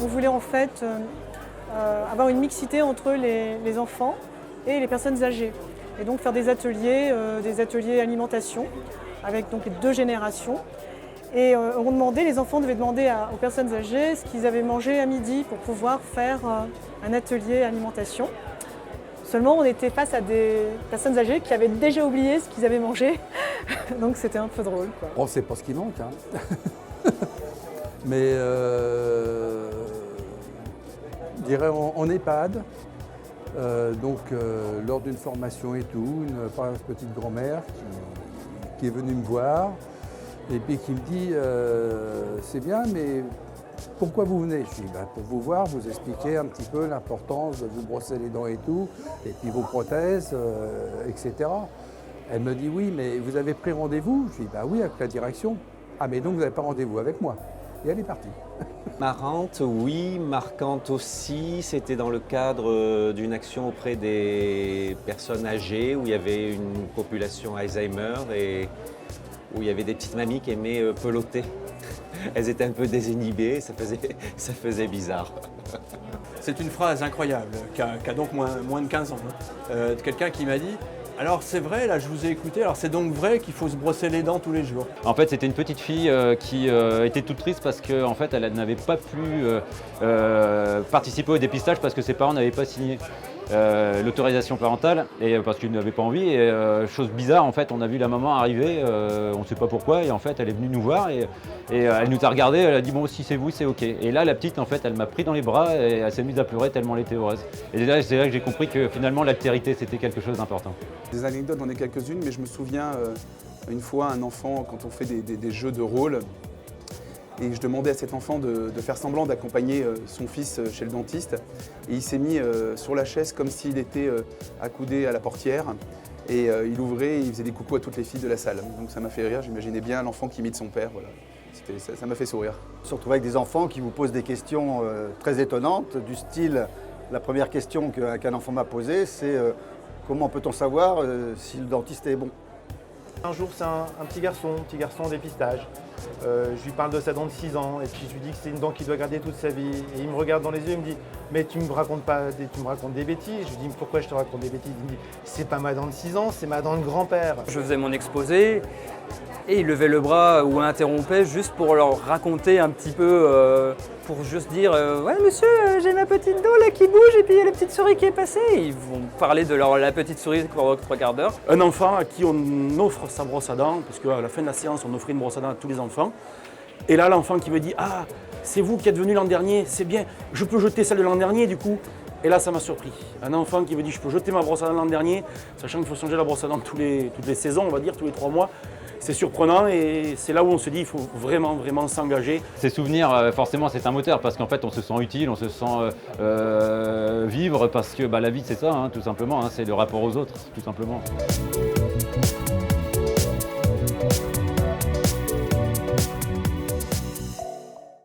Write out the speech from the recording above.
On voulait en fait avoir une mixité entre les enfants et les personnes âgées. Et donc faire des ateliers alimentation avec donc les deux générations. Et les enfants devaient demander aux personnes âgées ce qu'ils avaient mangé à midi pour pouvoir faire un atelier alimentation. Seulement, on était face à des personnes âgées qui avaient déjà oublié ce qu'ils avaient mangé, donc c'était un peu drôle, quoi. On ne sait pas ce qui manque, hein. Mais je dirais en EHPAD, lors d'une formation et tout, une petite grand-mère qui est venue me voir et puis qui me dit c'est bien, mais pourquoi vous venez? Je dis pour vous voir, vous expliquer un petit peu l'importance de vous brosser les dents et tout, et puis vos prothèses, etc. Elle me dit oui, mais vous avez pris rendez-vous? Je dis oui, avec la direction. Ah, mais donc vous n'avez pas rendez-vous avec moi? Et elle est partie. Marrante, oui, marquante aussi. C'était dans le cadre d'une action auprès des personnes âgées où il y avait une population Alzheimer et où il y avait des petites mamies qui aimaient peloter. Elles étaient un peu désinhibées, ça faisait bizarre. C'est une phrase incroyable, qui a donc moins de 15 ans. De quelqu'un qui m'a dit « Alors c'est vrai, là je vous ai écouté, alors c'est donc vrai qu'il faut se brosser les dents tous les jours ?» En fait, c'était une petite fille qui était toute triste parce qu'en fait, elle n'avait pas pu participer au dépistage parce que ses parents n'avaient pas signé l'autorisation parentale et parce qu'ils n'avaient pas envie. Et chose bizarre, en fait, on a vu la maman arriver, on ne sait pas pourquoi, et en fait, elle est venue nous voir et elle nous a regardé, elle a dit bon, si c'est vous, c'est ok. Et là, la petite, en fait, elle m'a pris dans les bras et elle s'est mise à pleurer tellement elle était heureuse. Et là, c'est là que j'ai compris que finalement, l'altérité, c'était quelque chose d'important. Des anecdotes, j'en ai quelques-unes, mais je me souviens une fois un enfant, quand on fait des jeux de rôle, et je demandais à cet enfant de faire semblant d'accompagner son fils chez le dentiste. Et il s'est mis sur la chaise comme s'il était accoudé à la portière. Et il ouvrait et il faisait des coucous à toutes les filles de la salle. Donc ça m'a fait rire, j'imaginais bien l'enfant qui imite son père. Voilà. Ça m'a fait sourire. On se retrouve avec des enfants qui vous posent des questions très étonnantes, du style, la première question qu'un enfant m'a posée, c'est comment peut-on savoir si le dentiste est bon? Un jour, c'est un petit garçon en dépistage. Je lui parle de sa dent de 6 ans et puis je lui dis que c'est une dent qu'il doit garder toute sa vie. Et il me regarde dans les yeux et me dit « Mais tu me racontes des bêtises ?» Je lui dis « Pourquoi je te raconte des bêtises ?» Il me dit « C'est pas ma dent de 6 ans, c'est ma dent de grand-père. » Je faisais mon exposé et il levait le bras ou interrompait juste pour leur raconter un petit peu, pour juste dire ouais monsieur, j'ai ma petite dent là qui bouge et puis il y a la petite souris qui est passée. Ils vont parler de la petite souris pendant 3/4 d'heure. Un enfant à qui on offre sa brosse à dents, parce qu'à la fin de la séance, on offrait une brosse à dents à tous les enfants. Et là, l'enfant qui me dit « Ah, c'est vous qui êtes venu l'an dernier, c'est bien, je peux jeter celle de l'an dernier du coup ?» Et là, ça m'a surpris. Un enfant qui me dit « Je peux jeter ma brosse à dents l'an dernier », sachant qu'il faut changer la brosse à dents toutes les saisons, on va dire, tous les 3 mois. C'est surprenant et c'est là où on se dit qu'il faut vraiment, vraiment s'engager. Ces souvenirs, forcément, c'est un moteur parce qu'en fait, on se sent utile, on se sent vivre parce que la vie, c'est ça, hein, tout simplement, hein, c'est le rapport aux autres, tout simplement.